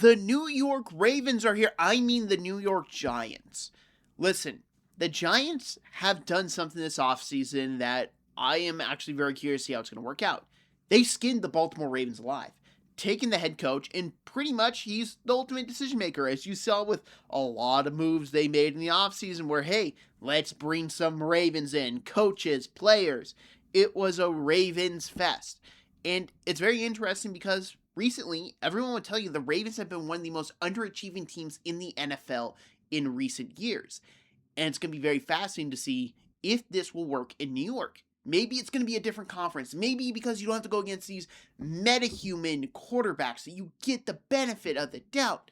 The New York Ravens are here. I mean the New York Giants. Listen, the Giants have done something this offseason that I am actually very curious to see how it's going to work out. They skinned the Baltimore Ravens alive, taking the head coach, and pretty much he's the ultimate decision maker, as you saw with a lot of moves they made in the offseason where, hey, let's bring some Ravens in, coaches, players. It was a Ravens fest. And it's very interesting because recently, everyone would tell you the Ravens have been one of the most underachieving teams in the NFL in recent years. And it's going to be very fascinating to see if this will work in New York. Maybe it's going to be a different conference. Maybe because you don't have to go against these metahuman quarterbacks that you get the benefit of the doubt.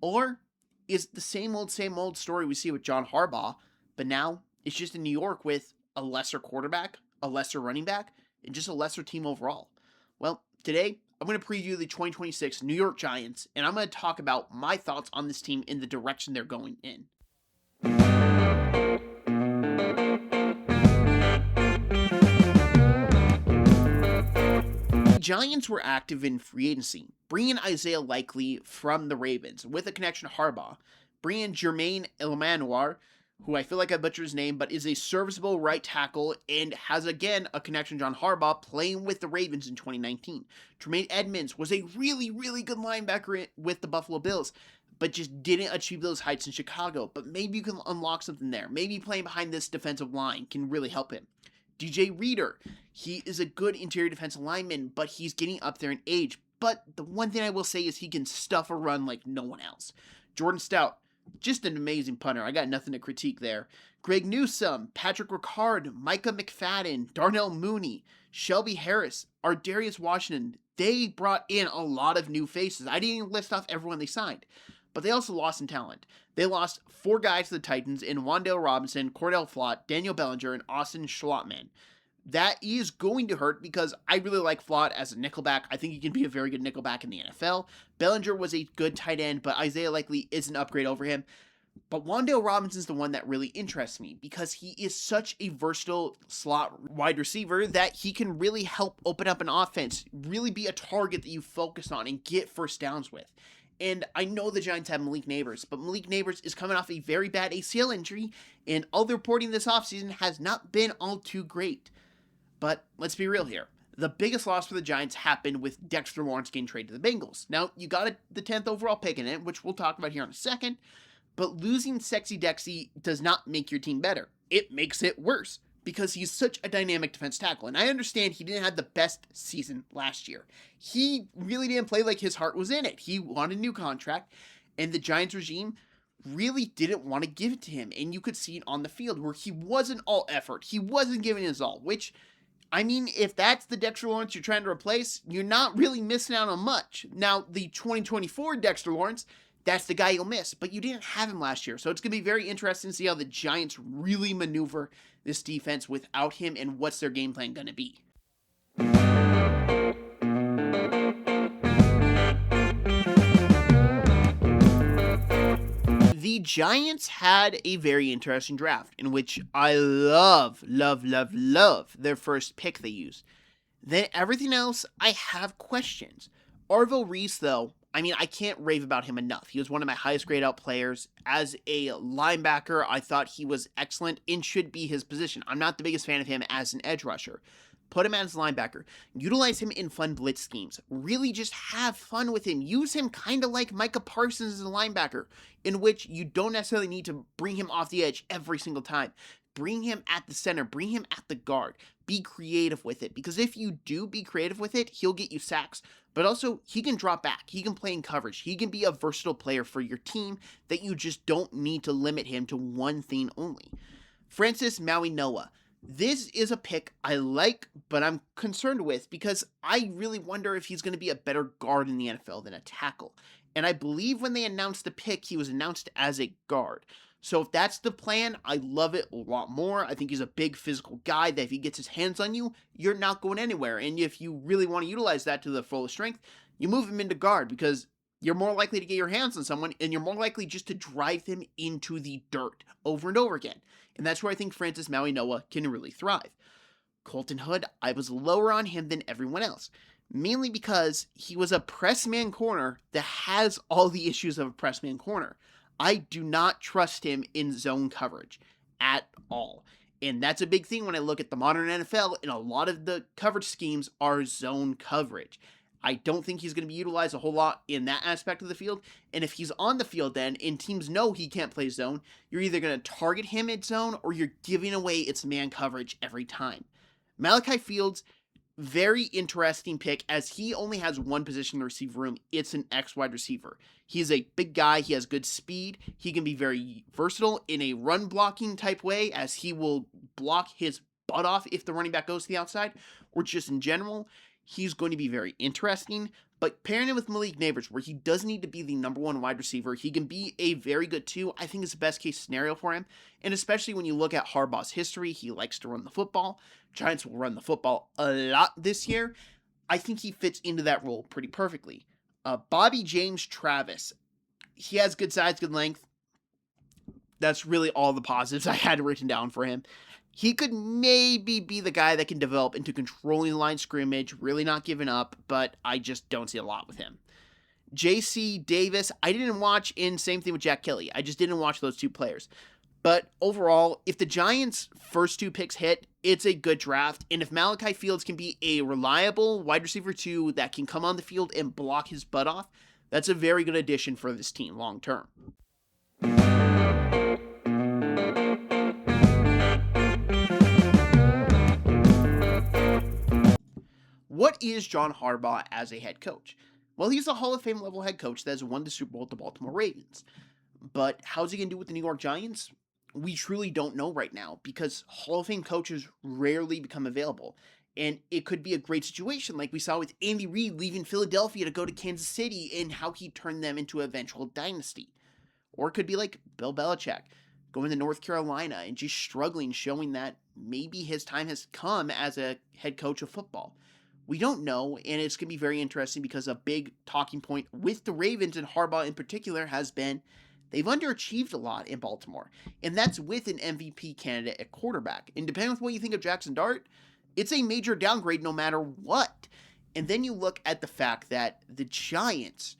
Or is it the same old story we see with John Harbaugh, but now it's just in New York with a lesser quarterback, a lesser running back, and just a lesser team overall. Well, today I'm going to preview the 2026 New York Giants, and I'm going to talk about my thoughts on this team in the direction they're going in. The Giants were active in free agency, bringing Isaiah Likely from the Ravens with a connection to Harbaugh, bringing Jermaine Ilmanoir, who I feel like I butchered his name, but is a serviceable right tackle and has, again, a connection to John Harbaugh playing with the Ravens in 2019. Tremaine Edmonds was a really, really good linebacker with the Buffalo Bills, but just didn't achieve those heights in Chicago. But maybe you can unlock something there. Maybe playing behind this defensive line can really help him. DJ Reader, he is a good interior defensive lineman, but he's getting up there in age. But the one thing I will say is he can stuff a run like no one else. Jordan Stout, just an amazing punter. I got nothing to critique there. Greg Newsome, Patrick Ricard, Micah McFadden, Darnell Mooney, Shelby Harris, Ardarius Washington. They brought in a lot of new faces. I didn't even list off everyone they signed. But they also lost in talent. They lost 4 guys to the Titans in Wan'Dale Robinson, Cordell Flott, Daniel Bellinger, and Austin Schlottman. That is going to hurt because I really like Flott as a nickelback. I think he can be a very good nickelback in the NFL. Bellinger was a good tight end, but Isaiah Likely is an upgrade over him. But Wan'Dale Robinson's the one that really interests me because he is such a versatile slot wide receiver that he can really help open up an offense, really be a target that you focus on and get first downs with. And I know the Giants have Malik Neighbors, but Malik Neighbors is coming off a very bad ACL injury, and all the reporting this offseason has not been all too great. But let's be real here. The biggest loss for the Giants happened with Dexter Lawrence getting traded to the Bengals. Now, you got the 10th overall pick in it, which we'll talk about here in a second, but losing Sexy Dexy does not make your team better. It makes it worse because he's such a dynamic defense tackle. And I understand he didn't have the best season last year. He really didn't play like his heart was in it. He wanted a new contract, and the Giants regime really didn't want to give it to him. And you could see it on the field where he wasn't all effort. He wasn't giving his all, which, I mean, if that's the Dexter Lawrence you're trying to replace, you're not really missing out on much. Now, the 2024 Dexter Lawrence, that's the guy you'll miss, but you didn't have him last year. So it's going to be very interesting to see how the Giants really maneuver this defense without him and what's their game plan going to be. The Giants had a very interesting draft in which I love their first pick they used. Then everything else, I have questions. Arvell Reese, though, I mean, I can't rave about him enough. He was one of my highest grade out players. As a linebacker, I thought he was excellent and should be his position. I'm not the biggest fan of him as an edge rusher. Put him as a linebacker. Utilize him in fun blitz schemes. Really just have fun with him. Use him kind of like Micah Parsons as a linebacker, in which you don't necessarily need to bring him off the edge every single time. Bring him at the center. Bring him at the guard. Be creative with it. Because if you do be creative with it, he'll get you sacks. But also, he can drop back. He can play in coverage. He can be a versatile player for your team that you just don't need to limit him to one thing only. Francis Mauigoa. This is a pick I like, but I'm concerned with because I really wonder if he's going to be a better guard in the NFL than a tackle. And I believe when they announced the pick, he was announced as a guard. So if that's the plan, I love it a lot more. I think he's a big physical guy that if he gets his hands on you, you're not going anywhere. And if you really want to utilize that to the fullest strength, you move him into guard because you're more likely to get your hands on someone and you're more likely just to drive them into the dirt over and over again. And that's where I think Francis Mauigoa can really thrive. Colton Hood, I was lower on him than everyone else. mainly because he was a press man corner that has all the issues of a press man corner. I do not trust him in zone coverage at all. And that's a big thing when I look at the modern NFL, and a lot of the coverage schemes are zone coverage. I don't think he's going to be utilized a whole lot in that aspect of the field. And if he's on the field then, and teams know he can't play zone, you're either going to target him at zone or you're giving away its man coverage every time. Malachi Fields, very interesting pick, as he only has one position in the receiver room. It's an X wide receiver. He's a big guy. He has good speed. He can be very versatile in a run blocking type way, as he will block his butt off if the running back goes to the outside, or just in general. He's going to be very interesting. But pairing him with Malik Neighbors, where he doesn't need to be the number one wide receiver, he can be a very good two. I think it's the best case scenario for him. And especially when you look at Harbaugh's history, he likes to run the football. Giants will run the football a lot this year. I think he fits into that role pretty perfectly. Bobby James Travis. He has good size, good length. That's really all the positives I had written down for him. He could maybe be the guy that can develop into controlling the line scrimmage, really not giving up, but I just don't see a lot with him. J.C. Davis, I didn't watch, and same thing with Jack Kelly. I just didn't watch those two players. But overall, if the Giants' first two picks hit, it's a good draft. And if Malachi Fields can be a reliable wide receiver two that can come on the field and block his butt off, that's a very good addition for this team long term. What is John Harbaugh as a head coach? Well, he's a Hall of Fame level head coach that has won the Super Bowl with the Baltimore Ravens. But how's he going to do with the New York Giants? We truly don't know right now, because Hall of Fame coaches rarely become available. And it could be a great situation like we saw with Andy Reid leaving Philadelphia to go to Kansas City, and how he turned them into an eventual dynasty. Or it could be like Bill Belichick going to North Carolina and just struggling, showing that maybe his time has come as a head coach of football. We don't know, and it's going to be very interesting, because a big talking point with the Ravens, and Harbaugh in particular, has been they've underachieved a lot in Baltimore, and that's with an MVP candidate at quarterback. And depending on what you think of Jackson Dart, it's a major downgrade no matter what. And then you look at the fact that the Giants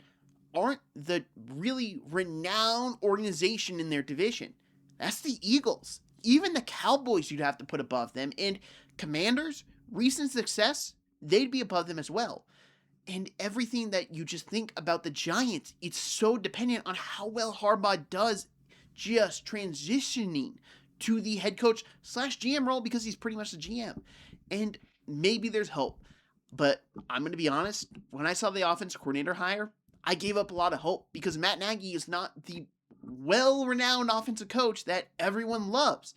aren't the really renowned organization in their division. That's the Eagles. Even the Cowboys you'd have to put above them. And Commanders, recent success, they'd be above them as well. And everything that you just think about the Giants, it's so dependent on how well Harbaugh does just transitioning to the head coach / GM role, because he's pretty much the GM. And maybe there's hope. But I'm going to be honest, when I saw the offensive coordinator hire, I gave up a lot of hope, because Matt Nagy is not the well-renowned offensive coach that everyone loves.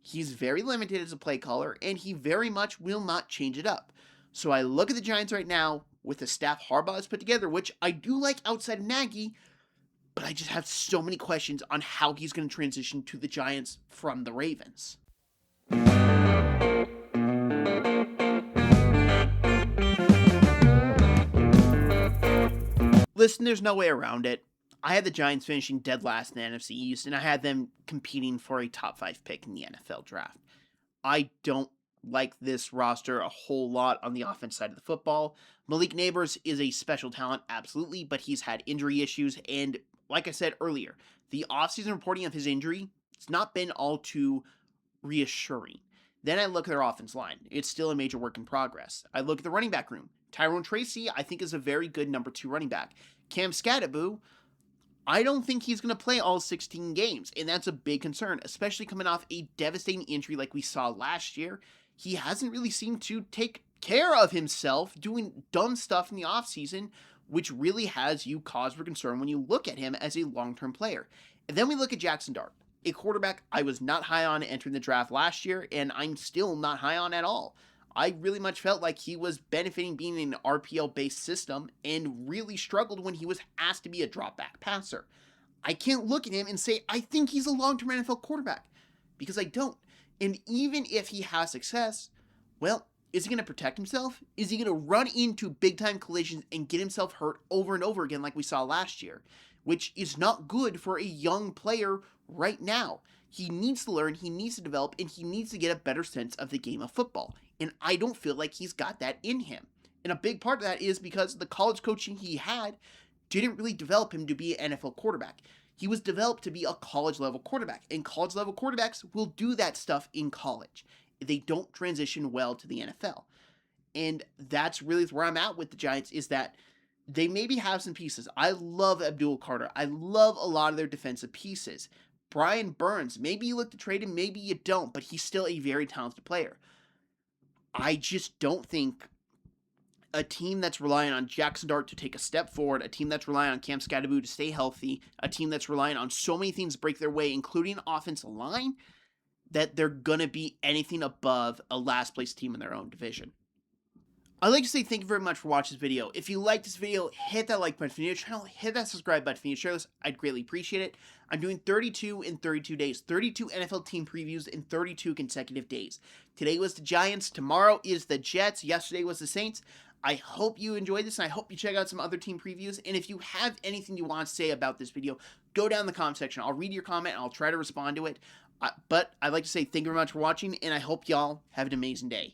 He's very limited as a play caller, and he very much will not change it up. So I look at the Giants right now with the staff Harbaugh has put together, which I do like outside of Nagy, but I just have so many questions on how he's going to transition to the Giants from the Ravens. Listen, there's no way around it. I had the Giants finishing dead last in the NFC East, and I had them competing for a top 5 pick in the NFL draft. I don't like this roster a whole lot on the offense side of the football. Malik Neighbors is a special talent, absolutely, but he's had injury issues, and like I said earlier, the offseason reporting of his injury, it's not been all too reassuring. Then I look at their offense line. It's still a major work in progress. I look at the running back room. Tyrone Tracy, I think, is a very good number 2 running back. Cam Skattebo, I don't think he's going to play all 16 games, and that's a big concern, especially coming off a devastating injury like we saw last year. He hasn't really seemed to take care of himself, doing dumb stuff in the offseason, which really has you cause for concern when you look at him as a long-term player. And then we look at Jackson Dart, a quarterback I was not high on entering the draft last year, and I'm still not high on at all. I really much felt like he was benefiting being in an RPO-based system, and really struggled when he was asked to be a drop-back passer. I can't look at him and say, I think he's a long-term NFL quarterback, because I don't. And even if he has success, well, is he going to protect himself? Is he going to run into big-time collisions and get himself hurt over and over again like we saw last year? Which is not good for a young player right now. He needs to learn, he needs to develop, and he needs to get a better sense of the game of football. And I don't feel like he's got that in him. And a big part of that is because the college coaching he had didn't really develop him to be an NFL quarterback. He was developed to be a college level quarterback, and college level quarterbacks will do that stuff in college. They don't transition well to the NFL. And that's really where I'm at with the Giants, is that they maybe have some pieces. I love Abdul Carter. I love a lot of their defensive pieces. Brian Burns, maybe you look to trade him, maybe you don't, but he's still a very talented player. I just don't think a team that's relying on Jackson Dart to take a step forward, a team that's relying on Cam Skadaboo to stay healthy, a team that's relying on so many things to break their way, including offensive line, that they're going to be anything above a last place team in their own division. I'd like to say thank you very much for watching this video. If you like this video, hit that like button for your channel, hit that subscribe button for your share list. I'd greatly appreciate it. I'm doing 32 in 32 days, 32 NFL team previews in 32 consecutive days. Today was the Giants, tomorrow is the Jets, yesterday was the Saints. I hope you enjoyed this, and I hope you check out some other team previews. And if you have anything you want to say about this video, go down in the comment section. I'll read your comment, and I'll try to respond to it. But I'd like to say thank you very much for watching, and I hope y'all have an amazing day.